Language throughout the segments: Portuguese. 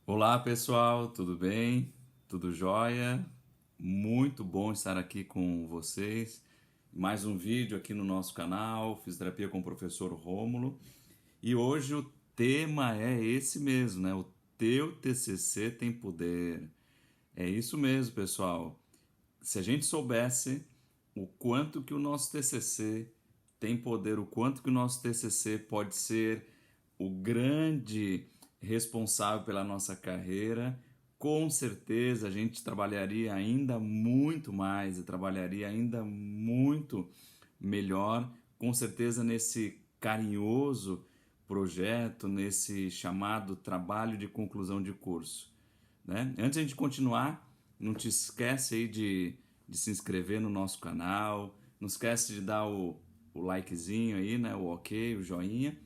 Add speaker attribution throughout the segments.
Speaker 1: Olá pessoal, tudo bem? Tudo jóia? Muito bom estar aqui com vocês. Mais um vídeo aqui no nosso canal, Fisioterapia com o Professor Rômulo. E hoje o tema é esse mesmo, né? O teu TCC tem poder. É isso mesmo, pessoal. Se a gente soubesse o quanto que o nosso TCC tem poder, o quanto que o nosso TCC pode ser o grande responsável pela nossa carreira, com certeza a gente trabalharia ainda muito mais e trabalharia ainda muito melhor, com certeza nesse carinhoso projeto, nesse chamado trabalho de conclusão de curso, né? Antes de a gente continuar, não te esquece aí de se inscrever no nosso canal, não esquece de dar o likezinho aí, né? O ok, o joinha,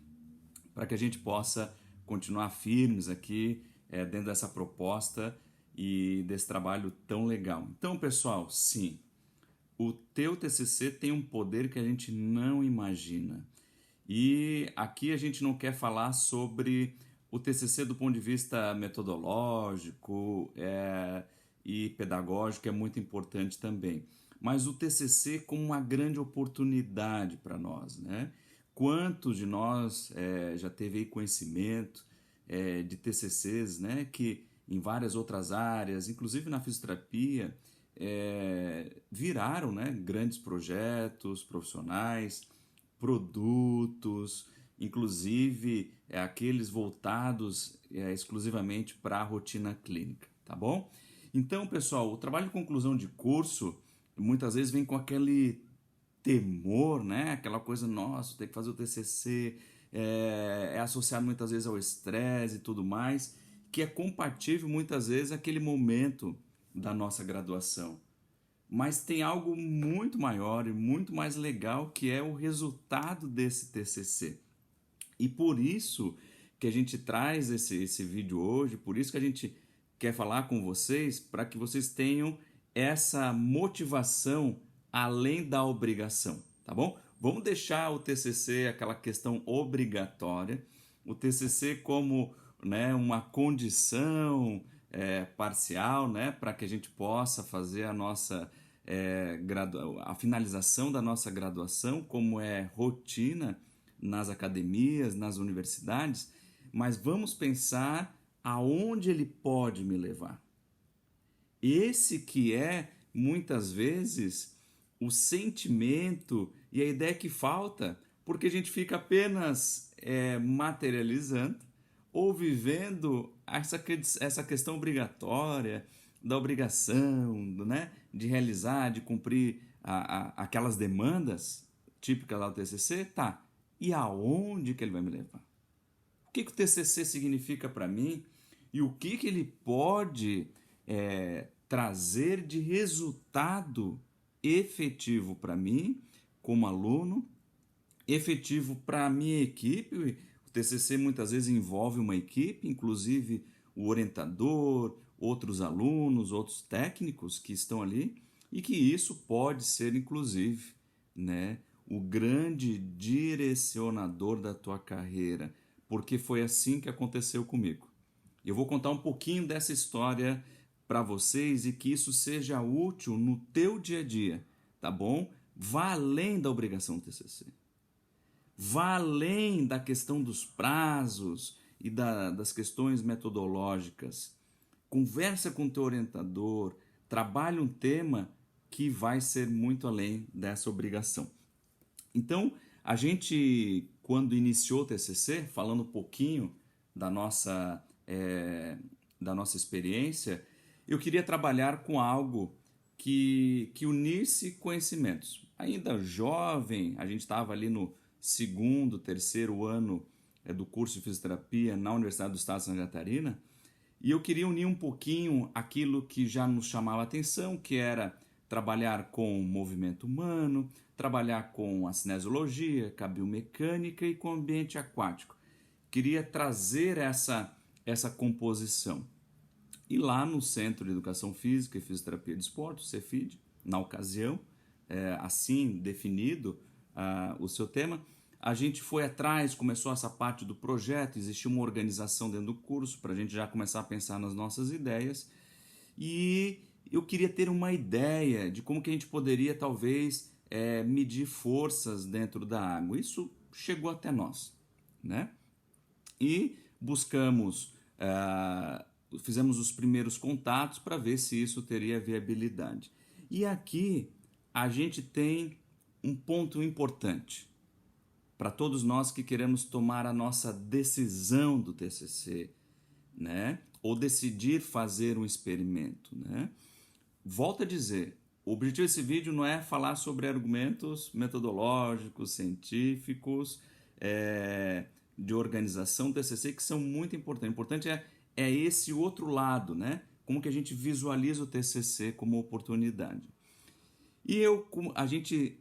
Speaker 1: para que a gente possa continuar firmes aqui dentro dessa proposta e desse trabalho tão legal. Então, pessoal, sim, o teu TCC tem um poder que a gente não imagina. E aqui a gente não quer falar sobre o TCC do ponto de vista metodológico e pedagógico, é muito importante também. Mas o TCC como uma grande oportunidade para nós, né? Quantos de nós já teve aí conhecimento de TCCs, né? Que em várias outras áreas, inclusive na fisioterapia, viraram, né, grandes projetos profissionais, produtos, inclusive aqueles voltados exclusivamente para a rotina clínica, tá bom? Então, pessoal, o trabalho de conclusão de curso muitas vezes vem com aquele temor, né? Aquela coisa, nossa, tem que fazer o TCC, é associado muitas vezes ao estresse e tudo mais, que é compatível muitas vezes aquele momento da nossa graduação. Mas tem algo muito maior e muito mais legal que é o resultado desse TCC. E por isso que a gente traz esse vídeo hoje, por isso que a gente quer falar com vocês, para que vocês tenham essa motivação além da obrigação, tá bom? Vamos deixar o TCC aquela questão obrigatória, o TCC como, né, uma condição parcial, né, para que a gente possa fazer a nossa a finalização da nossa graduação, como é rotina nas academias, nas universidades, mas vamos pensar aonde ele pode me levar. Esse que é, muitas vezes, o sentimento e a ideia que falta, porque a gente fica apenas materializando ou vivendo essa questão obrigatória, da obrigação, né, de realizar, de cumprir aquelas demandas típicas lá do TCC, tá, e aonde que ele vai me levar? O que o TCC significa para mim e o que ele pode trazer de resultado efetivo para mim, como aluno, efetivo para a minha equipe. O TCC muitas vezes envolve uma equipe, inclusive o orientador, outros alunos, outros técnicos que estão ali, e que isso pode ser, inclusive, né, o grande direcionador da tua carreira, porque foi assim que aconteceu comigo. Eu vou contar um pouquinho dessa história para vocês e que isso seja útil no teu dia a dia, tá bom? Vá além da obrigação do TCC. Vá além da questão dos prazos e das questões metodológicas. Conversa com o teu orientador, trabalhe um tema que vai ser muito além dessa obrigação. Então, a gente, quando iniciou o TCC, falando um pouquinho da nossa experiência, eu queria trabalhar com algo que unisse conhecimentos. Ainda jovem, a gente estava ali no segundo, terceiro ano do curso de fisioterapia na Universidade do Estado de Santa Catarina, e eu queria unir um pouquinho aquilo que já nos chamava a atenção, que era trabalhar com o movimento humano, trabalhar com a cinesiologia, com a biomecânica e com o ambiente aquático. Queria trazer essa composição. E lá no Centro de Educação Física e Fisioterapia de Esporte, o CEFID, na ocasião, assim definido o seu tema, a gente foi atrás, começou essa parte do projeto, existiu uma organização dentro do curso para a gente já começar a pensar nas nossas ideias. E eu queria ter uma ideia de como que a gente poderia, talvez, medir forças dentro da água. Isso chegou até nós, né? E buscamos, fizemos os primeiros contatos para ver se isso teria viabilidade. E aqui a gente tem um ponto importante para todos nós que queremos tomar a nossa decisão do TCC, né? Ou decidir fazer um experimento, né? Volto a dizer, o objetivo desse vídeo não é falar sobre argumentos metodológicos, científicos, de organização do TCC, que são muito importantes. O importante é esse outro lado, né? Como que a gente visualiza o TCC como oportunidade. E a gente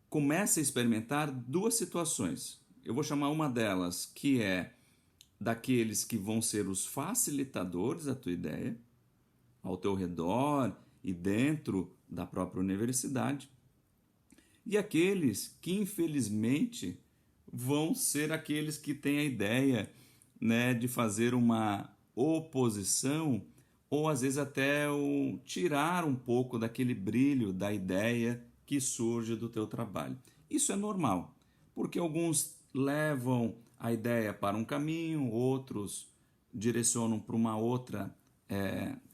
Speaker 1: começa a experimentar duas situações. Eu vou chamar uma delas, que é daqueles que vão ser os facilitadores da tua ideia, ao teu redor e dentro da própria universidade, e aqueles que, infelizmente, vão ser aqueles que têm a ideia, né, de fazer uma oposição ou, às vezes, até tirar um pouco daquele brilho da ideia que surge do teu trabalho. Isso é normal, porque alguns levam a ideia para um caminho, outros direcionam para uma outra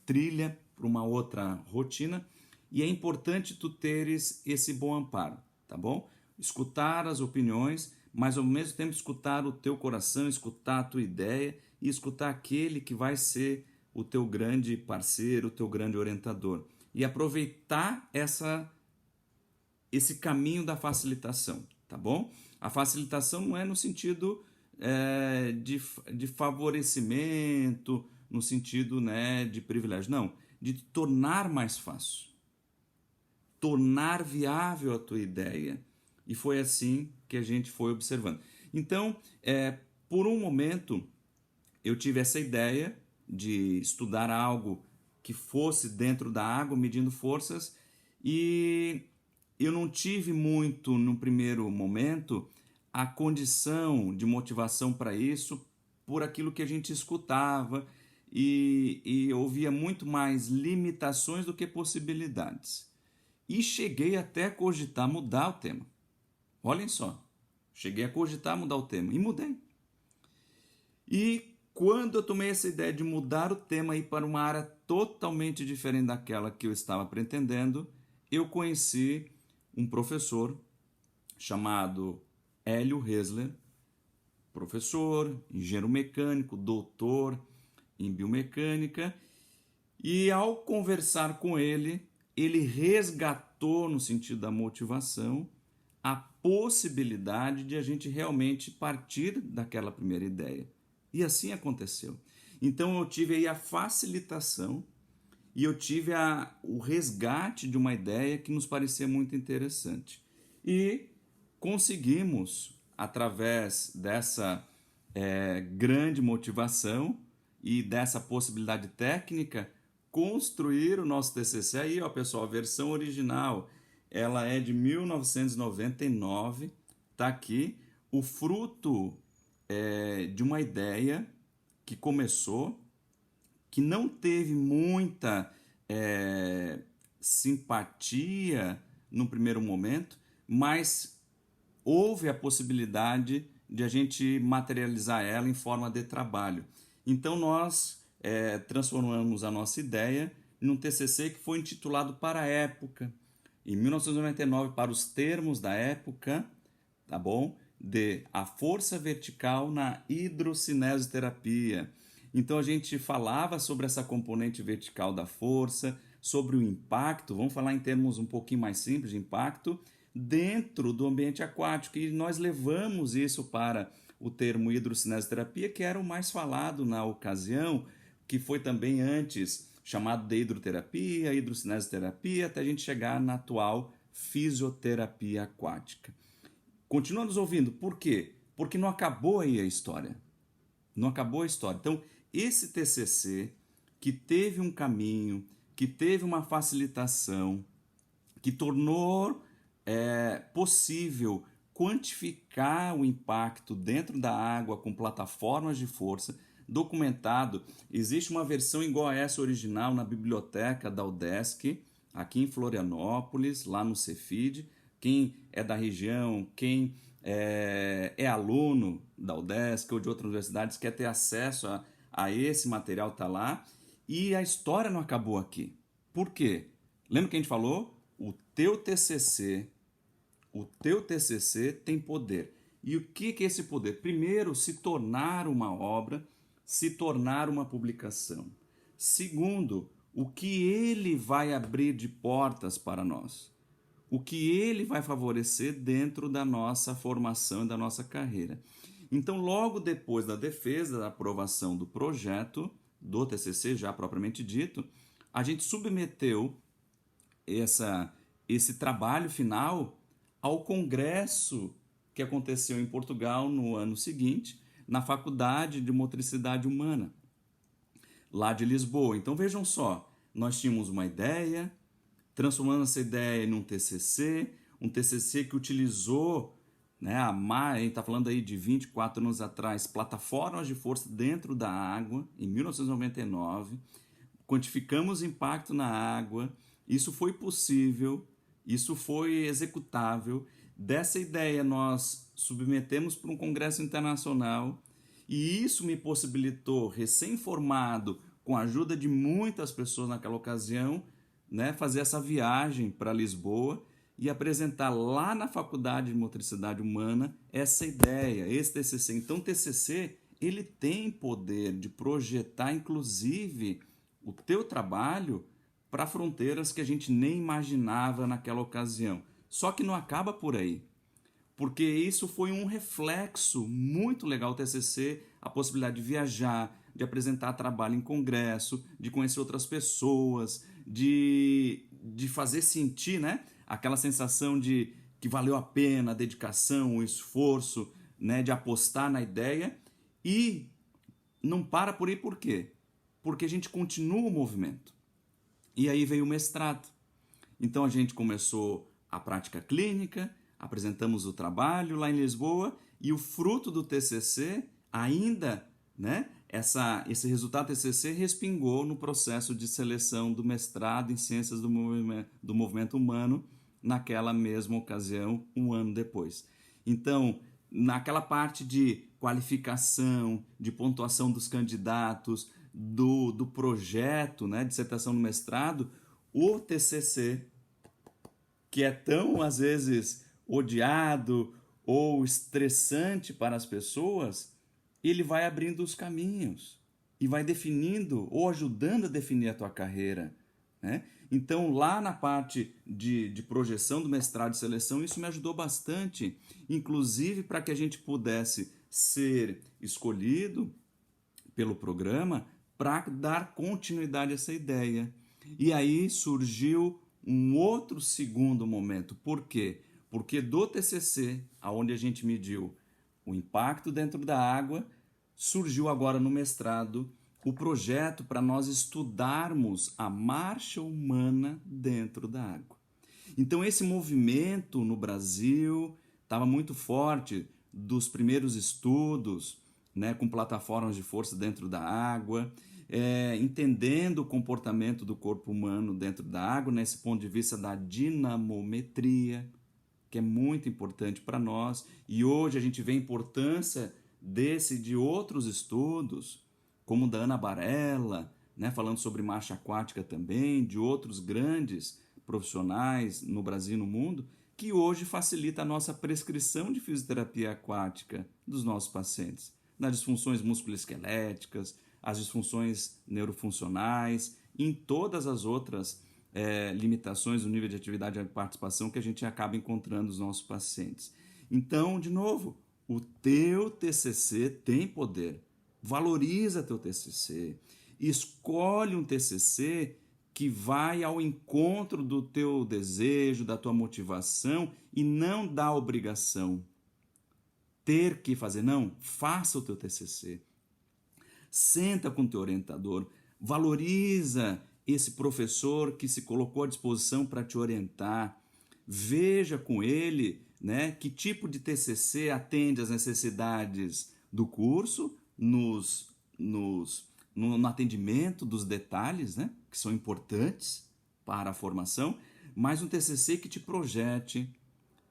Speaker 1: trilha, para uma outra rotina, e é importante tu teres esse bom amparo, tá bom? Escutar as opiniões, mas ao mesmo tempo escutar o teu coração, escutar a tua ideia e escutar aquele que vai ser o teu grande parceiro, o teu grande orientador. E aproveitar esse caminho da facilitação, tá bom? A facilitação não é no sentido de favorecimento, no sentido, né, de privilégio, não, de tornar mais fácil, tornar viável a tua ideia. E foi assim que a gente foi observando. Então, por um momento, eu tive essa ideia de estudar algo que fosse dentro da água, medindo forças, e eu não tive muito, no primeiro momento, a condição de motivação para isso por aquilo que a gente escutava e ouvia muito mais limitações do que possibilidades. E cheguei até a cogitar mudar o tema. Olhem só, cheguei a cogitar mudar o tema e mudei. E quando eu tomei essa ideia de mudar o tema e ir para uma área totalmente diferente daquela que eu estava pretendendo, eu conheci um professor chamado Hélio Hesler, professor, engenheiro mecânico, doutor em biomecânica, e ao conversar com ele, ele resgatou, no sentido da motivação, a possibilidade de a gente realmente partir daquela primeira ideia. E assim aconteceu. Então eu tive aí a facilitação e eu tive o resgate de uma ideia que nos parecia muito interessante. E conseguimos, através dessa grande motivação e dessa possibilidade técnica, construir o nosso TCC. Aí, ó, pessoal, a versão original, ela é de 1999, tá aqui, o fruto de uma ideia que começou, que não teve muita simpatia no primeiro momento, mas houve a possibilidade de a gente materializar ela em forma de trabalho. Então nós transformamos a nossa ideia num TCC que foi intitulado para a época, em 1999, para os termos da época, tá bom? De a força vertical na hidrocinese-terapia. Então a gente falava sobre essa componente vertical da força, sobre o impacto, vamos falar em termos um pouquinho mais simples de impacto, dentro do ambiente aquático. E nós levamos isso para o termo hidrocinese-terapia, que era o mais falado na ocasião, que foi também antes chamado de hidroterapia, hidrocinese-terapia, até a gente chegar na atual fisioterapia aquática. Continua nos ouvindo. Por quê? Porque não acabou aí a história. Não acabou a história. Então, esse TCC, que teve um caminho, que teve uma facilitação, que tornou possível quantificar o impacto dentro da água com plataformas de força, documentado. Existe uma versão igual a essa original na biblioteca da UDESC, aqui em Florianópolis, lá no Cefid. Quem é da região, quem é aluno da UDESC ou de outras universidades, quer ter acesso a esse material, está lá. E a história não acabou aqui. Por quê? Lembra que a gente falou? O teu TCC tem poder. E o que é esse poder? Primeiro, se tornar uma obra, se tornar uma publicação. Segundo, o que ele vai abrir de portas para nós. O que ele vai favorecer dentro da nossa formação e da nossa carreira. Então, logo depois da defesa, da aprovação do projeto, do TCC já propriamente dito, a gente submeteu esse trabalho final ao congresso que aconteceu em Portugal no ano seguinte, na Faculdade de Motricidade Humana, lá de Lisboa. Então vejam só, nós tínhamos uma ideia, transformando essa ideia em um TCC que utilizou, né, a gente está falando aí de 24 anos atrás, plataformas de força dentro da água, em 1999, quantificamos o impacto na água, isso foi possível, isso foi executável. Dessa ideia nós submetemos para um congresso internacional e isso me possibilitou, recém-formado, com a ajuda de muitas pessoas naquela ocasião, né, fazer essa viagem para Lisboa e apresentar lá na Faculdade de Motricidade Humana essa ideia, esse TCC. Então o TCC ele tem poder de projetar, inclusive, o teu trabalho para fronteiras que a gente nem imaginava naquela ocasião. Só que não acaba por aí, porque isso foi um reflexo muito legal do TCC, a possibilidade de viajar, de apresentar trabalho em congresso, de conhecer outras pessoas, de fazer sentir, né, aquela sensação de que valeu a pena a dedicação, o esforço, né, de apostar na ideia. E não para por aí por quê? Porque a gente continua o movimento. E aí veio o mestrado. Então a gente começou a prática clínica, apresentamos o trabalho lá em Lisboa e o fruto do TCC ainda, né, esse resultado do TCC respingou no processo de seleção do mestrado em Ciências do Movimento Humano naquela mesma ocasião, um ano depois. Então, naquela parte de qualificação, de pontuação dos candidatos, do projeto, né, dissertação do mestrado, o TCC, que é tão, às vezes, odiado ou estressante para as pessoas, ele vai abrindo os caminhos e vai definindo ou ajudando a definir a tua carreira, né? Então, lá na parte de projeção do mestrado de seleção, isso me ajudou bastante, inclusive para que a gente pudesse ser escolhido pelo programa para dar continuidade a essa ideia. E aí surgiu um outro segundo momento. Por quê? Porque do TCC, aonde a gente mediu o impacto dentro da água, surgiu agora no mestrado o projeto para nós estudarmos a marcha humana dentro da água. Então esse movimento no Brasil estava muito forte, dos primeiros estudos, né, com plataformas de força dentro da água, entendendo o comportamento do corpo humano dentro da água, nesse ponto de vista da dinamometria, que é muito importante para nós. E hoje a gente vê a importância de outros estudos, como o da Ana Barella, né, falando sobre marcha aquática também, de outros grandes profissionais no Brasil e no mundo, que hoje facilita a nossa prescrição de fisioterapia aquática dos nossos pacientes, nas disfunções musculoesqueléticas, as disfunções neurofuncionais, em todas as outras limitações do nível de atividade e participação que a gente acaba encontrando nos nossos pacientes. Então, de novo, o teu TCC tem poder. Valoriza teu TCC. Escolhe um TCC que vai ao encontro do teu desejo, da tua motivação e não da obrigação. Ter que fazer, não, faça o teu TCC. Senta com o teu orientador, valoriza esse professor que se colocou à disposição para te orientar. Veja com ele né? Que tipo de TCC atende às necessidades do curso, no atendimento dos detalhes, né? Que são importantes para a formação, mas um TCC que te projete,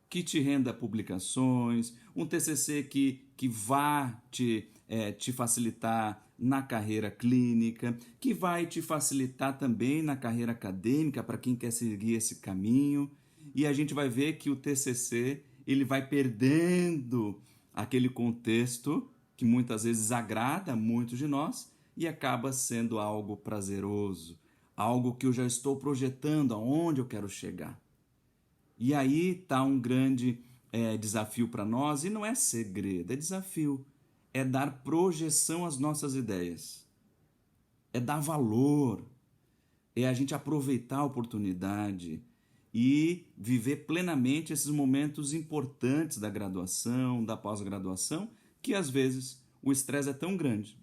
Speaker 1: que te renda publicações, um TCC que vá te facilitar na carreira clínica, que vai te facilitar também na carreira acadêmica para quem quer seguir esse caminho. E a gente vai ver que o TCC ele vai perdendo aquele contexto que muitas vezes agrada muito de nós e acaba sendo algo prazeroso, algo que eu já estou projetando aonde eu quero chegar. E aí está um grande desafio para nós, e não é segredo, é desafio. É dar projeção às nossas ideias, é dar valor, é a gente aproveitar a oportunidade e viver plenamente esses momentos importantes da graduação, da pós-graduação, que às vezes o estresse é tão grande,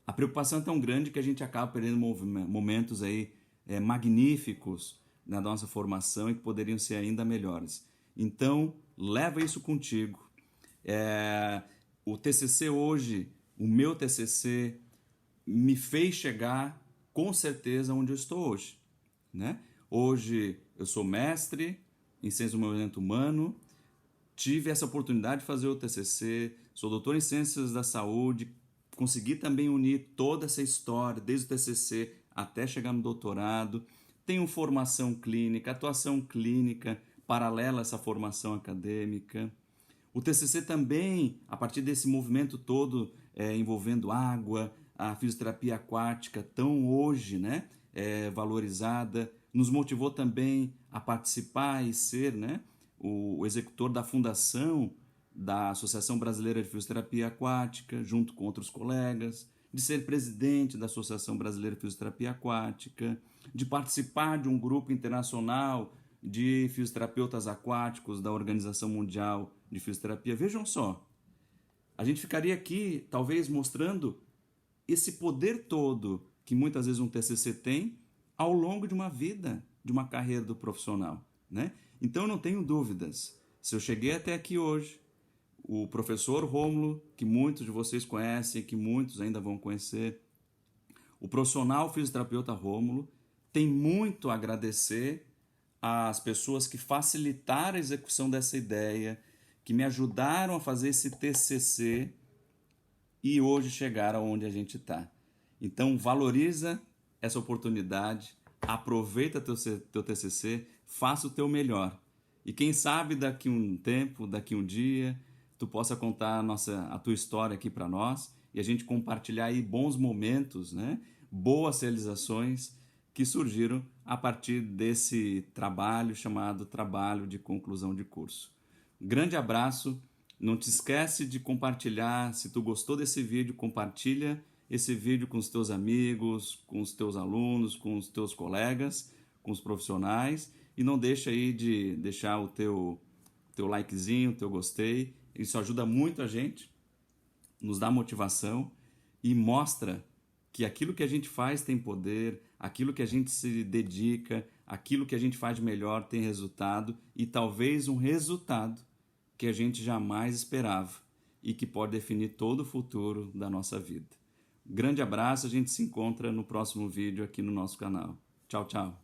Speaker 1: a preocupação é tão grande que a gente acaba perdendo momentos aí magníficos na nossa formação e que poderiam ser ainda melhores. Então, leva isso contigo. O TCC hoje, o meu TCC, me fez chegar com certeza onde eu estou hoje, né? Hoje eu sou mestre em Ciências do Movimento Humano, tive essa oportunidade de fazer o TCC, sou doutor em Ciências da Saúde, consegui também unir toda essa história, desde o TCC até chegar no doutorado, tenho formação clínica, atuação clínica paralela a essa formação acadêmica. O TCC também, a partir desse movimento todo envolvendo água, a fisioterapia aquática, tão hoje valorizada, nos motivou também a participar e ser o executor da fundação da Associação Brasileira de Fisioterapia Aquática, junto com outros colegas, de ser presidente da Associação Brasileira de Fisioterapia Aquática, de participar de um grupo internacional de fisioterapeutas aquáticos da Organização Mundial de Fisioterapia. Vejam só, a gente ficaria aqui talvez mostrando esse poder todo que muitas vezes um TCC tem ao longo de uma vida, de uma carreira do profissional, né? Então eu não tenho dúvidas, se eu cheguei até aqui hoje, o professor Rômulo, que muitos de vocês conhecem, que muitos ainda vão conhecer, o profissional fisioterapeuta Rômulo, tem muito a agradecer às pessoas que facilitaram a execução dessa ideia, que me ajudaram a fazer esse TCC e hoje chegar aonde a gente está. Então valoriza essa oportunidade, aproveita teu TCC, faça o teu melhor. E quem sabe daqui um tempo, daqui um dia, tu possa contar a tua história aqui para nós e a gente compartilhar aí bons momentos, boas realizações que surgiram a partir desse trabalho chamado trabalho de conclusão de curso. Grande abraço, não te esquece de compartilhar, se tu gostou desse vídeo, compartilha esse vídeo com os teus amigos, com os teus alunos, com os teus colegas, com os profissionais, e não deixa aí de deixar o teu likezinho, o teu gostei. Isso ajuda muito a gente, nos dá motivação e mostra que aquilo que a gente faz tem poder, aquilo que a gente se dedica, aquilo que a gente faz de melhor tem resultado, e talvez um resultado que a gente jamais esperava e que pode definir todo o futuro da nossa vida. Grande abraço, a gente se encontra no próximo vídeo aqui no nosso canal. Tchau, tchau.